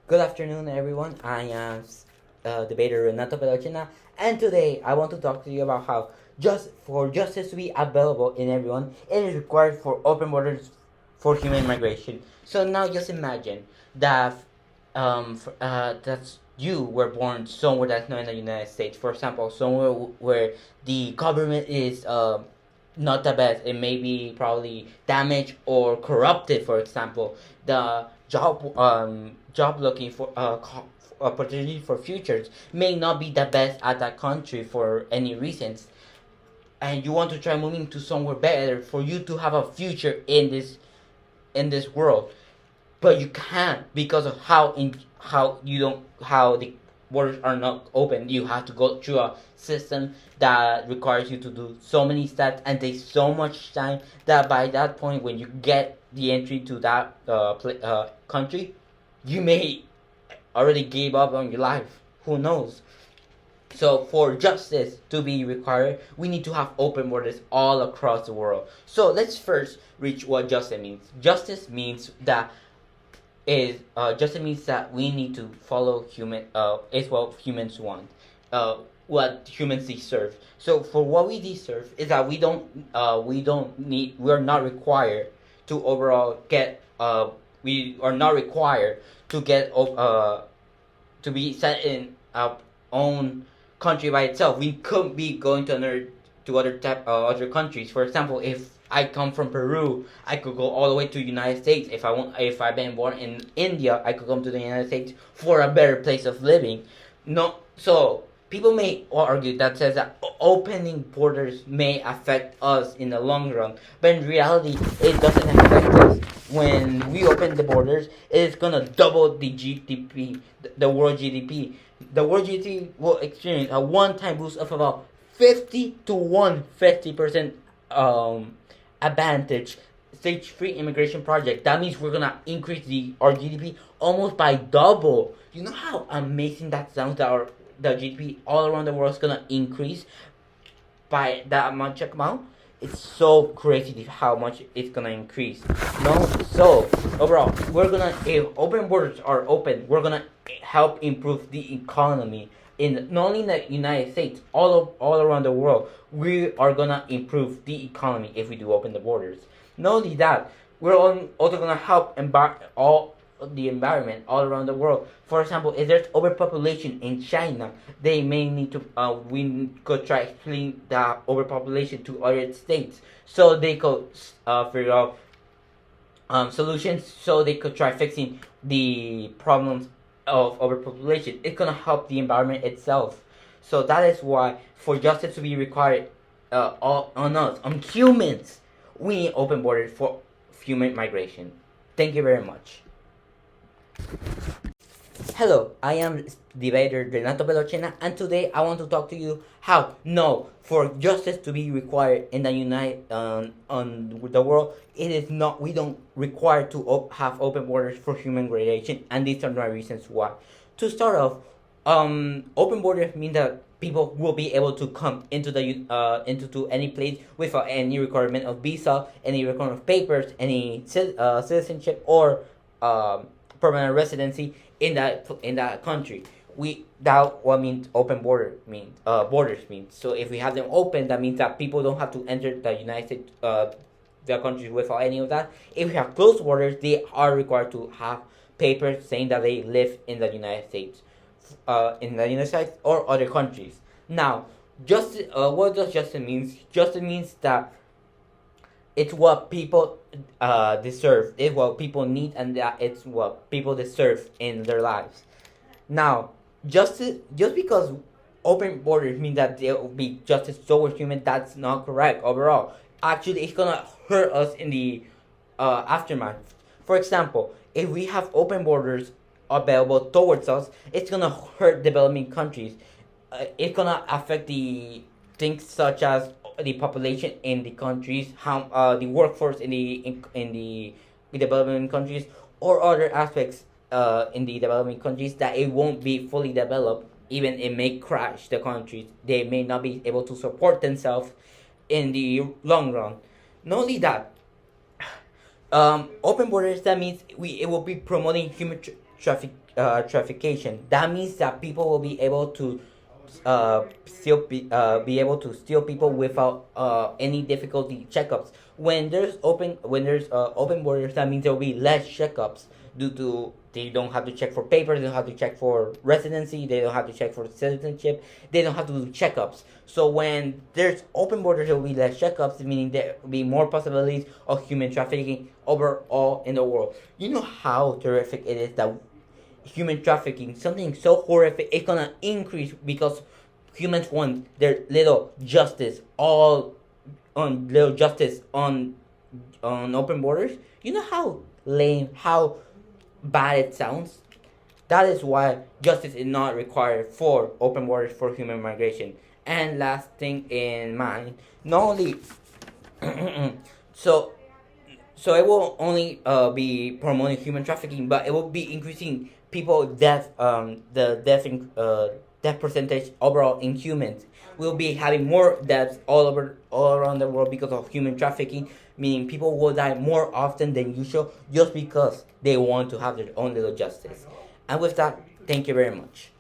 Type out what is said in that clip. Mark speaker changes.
Speaker 1: Good afternoon, everyone. I am debater Renato Perochena, and today I want to talk to you about how for justice to be available in everyone, it is required for open borders for human migration. So now just imagine that that's you were born somewhere that's not in the United States. For example, somewhere where the government is not the best. It may be probably damaged or corrupted. For example, the job looking for opportunity for futures may not be the best at that country for any reasons, and you want to try moving to somewhere better for you to have a future in this world, but you can't because of how the borders are not open. You have to go through a system that requires you to do so many steps and takes so much time that by that point, when you get the entry to that country, you may already gave up on your life. Who knows? So for justice to be required, we need to have open borders all across the world. So let's first reach what justice means. Justice means that we need to follow is what humans want, what humans deserve. So for what we deserve is that we're not required to overall get we are not required to get to be set in our own country by itself. We could be going to other countries. For example, if I come from Peru, I could go all the way to United States. If I've been born in India, I could come to the United States for a better place of living. No, so people may argue that says that opening borders may affect us in the long run, but in reality, it doesn't affect us. When we open the borders, it's gonna double the GDP, the world GDP. The world GDP will experience a one-time boost of about 50% advantage. Stage 3 immigration project. That means we're gonna increase our GDP almost by double. You know how amazing that sounds? That the GDP all around the world is gonna increase by that much amount. It's so crazy how much it's gonna increase. No, so overall, if open borders are open, we're gonna help improve the economy in not only in the United States, all around the world. We are gonna improve the economy if we do open the borders. Not only that, we're also gonna help all the environment all around the world. For example, if there's overpopulation in China, they may need to. We could try explaining the overpopulation to other states, so they could figure out solutions. So they could try fixing the problems of overpopulation. It's gonna help the environment itself. So that is why, for justice to be required, on us, on humans, we need open borders for human migration. Thank you very much. Hello, I am debater Renato Perochena, and today I want to talk to you how for justice to be required in the on the world, it is not. We don't require to have open borders for human migration, and these are my reasons why. To start off, open borders mean that people will be able to come into into any place without any requirement of visa, any requirement of papers, any citizenship or permanent residency in that country. That what means open borders means. So if we have them open, that means that people don't have to enter the United States, the country without any of that. If we have closed borders, they are required to have papers saying that they live in the United States, or other countries. Now, what does justice mean? Justice means that it's what people deserve. It's what people need, and that it's what people deserve in their lives. Now, just because open borders mean that there will be justice towards human, that's not correct overall. Actually, it's gonna hurt us in the aftermath. For example, if we have open borders available towards us, it's gonna hurt developing countries. It's gonna affect the things such as the population in the countries, how the workforce in the developing countries, or other aspects in the developing countries that it won't be fully developed. Even it may crash the countries. They may not be able to support themselves in the long run. Not only that, open borders, that means it will be promoting traffication. That means that people will be able to be able to steal people without any difficulty checkups. When there's open borders, that means there will be less checkups due to they don't have to check for papers, they don't have to check for residency, they don't have to check for citizenship, they don't have to do checkups. So when there's open borders, there will be less checkups, meaning there will be more possibilities of human trafficking overall in the world. You know how terrific it is that human trafficking, something so horrific, it's gonna increase because humans want their little justice, all on little justice on open borders. You know how lame, how bad it sounds. That is why justice is not required for open borders for human migration. And last thing in mind, not only so so it will only be promoting human trafficking, but it will be increasing people death the death percentage overall in humans. We'll be having more deaths all around the world because of human trafficking, meaning people will die more often than usual just because they want to have their own little justice. And with that, thank you very much.